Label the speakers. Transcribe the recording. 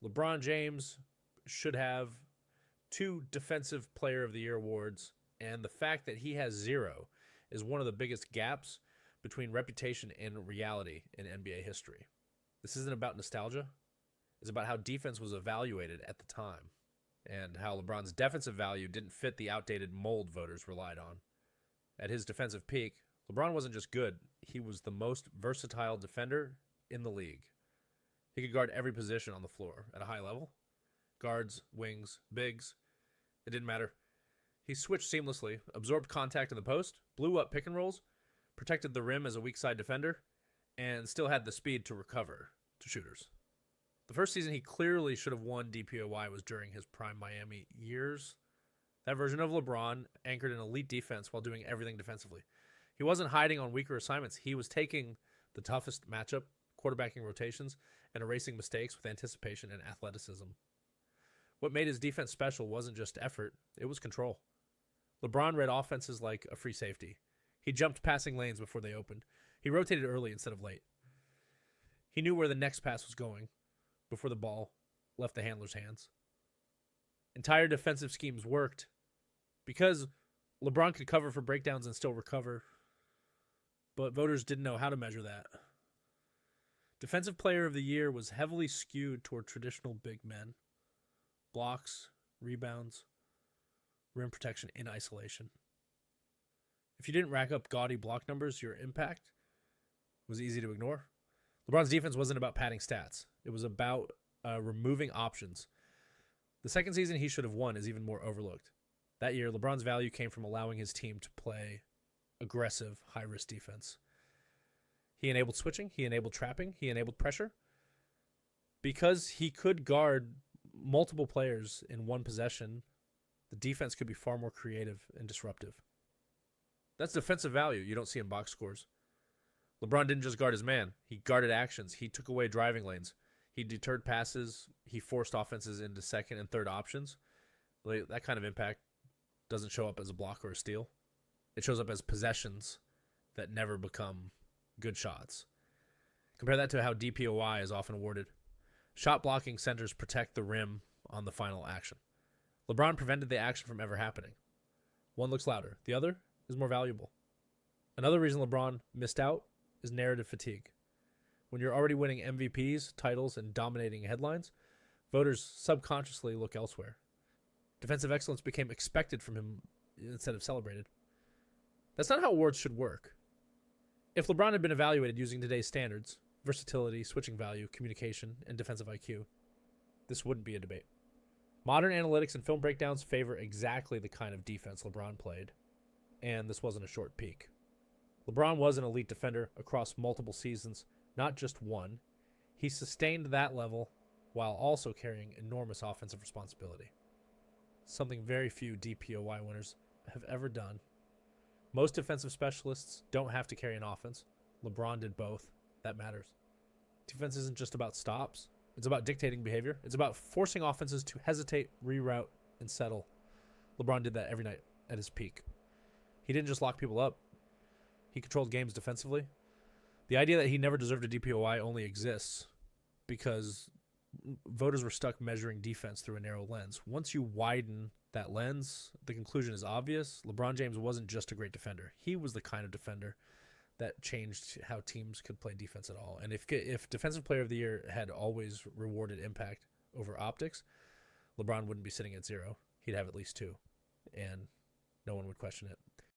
Speaker 1: LeBron James should have 2 Defensive Player of the Year awards, and the fact that he has 0 is one of the biggest gaps between reputation and reality in NBA history. This isn't about nostalgia. It's about how defense was evaluated at the time and how LeBron's defensive value didn't fit the outdated mold voters relied on. At his defensive peak, LeBron wasn't just good. He was the most versatile defender in the league. He could guard every position on the floor at a high level. Guards, wings, bigs. It didn't matter. He switched seamlessly, absorbed contact in the post, blew up pick and rolls, protected the rim as a weak side defender, and still had the speed to recover to shooters. The first season he clearly should have won DPOY was during his prime Miami years. That version of LeBron anchored an elite defense while doing everything defensively. He wasn't hiding on weaker assignments. He was taking the toughest matchup, quarterbacking rotations, and erasing mistakes with anticipation and athleticism. What made his defense special wasn't just effort, it was control. LeBron read offenses like a free safety. He jumped passing lanes before they opened. He rotated early instead of late. He knew where the next pass was going before the ball left the handler's hands. Entire defensive schemes worked because LeBron could cover for breakdowns and still recover, but voters didn't know how to measure that. Defensive Player of the Year was heavily skewed toward traditional big men. Blocks, rebounds, rim protection in isolation. If you didn't rack up gaudy block numbers, your impact was easy to ignore. LeBron's defense wasn't about padding stats. It was about removing options. The second season he should have won is even more overlooked. That year, LeBron's value came from allowing his team to play aggressive, high-risk defense. He enabled switching. He enabled trapping. He enabled pressure. Because he could guard multiple players in one possession, the defense could be far more creative and disruptive. That's defensive value you don't see in box scores. LeBron didn't just guard his man. He guarded actions. He took away driving lanes. He deterred passes. He forced offenses into second and third options. That kind of impact doesn't show up as a block or a steal. It shows up as possessions that never become good shots. Compare that to how DPOY is often awarded. Shot blocking centers protect the rim on the final action. LeBron prevented the action from ever happening. One looks louder. The other is more valuable. Another reason LeBron missed out is narrative fatigue. When you're already winning MVPs, titles, and dominating headlines, voters subconsciously look elsewhere. Defensive excellence became expected from him instead of celebrated. That's not how awards should work. If LeBron had been evaluated using today's standards, versatility, switching value, communication, and defensive IQ, this wouldn't be a debate. Modern analytics and film breakdowns favor exactly the kind of defense LeBron played, and this wasn't a short peak. LeBron was an elite defender across multiple seasons, not just one. He sustained that level while also carrying enormous offensive responsibility. Something very few DPOY winners have ever done. Most defensive specialists don't have to carry an offense. LeBron did both. That matters. Defense isn't just about stops. It's about dictating behavior. It's about forcing offenses to hesitate, reroute, and settle. LeBron did that every night at his peak. He didn't just lock people up. He controlled games defensively. The idea that he never deserved a DPOY only exists because voters were stuck measuring defense through a narrow lens. Once you widen that lens, the conclusion is obvious. LeBron James wasn't just a great defender. He was the kind of defender that changed how teams could play defense at all. And if Defensive Player of the Year had always rewarded impact over optics, LeBron wouldn't be sitting at 0. He'd have at least 2, and no one would question it.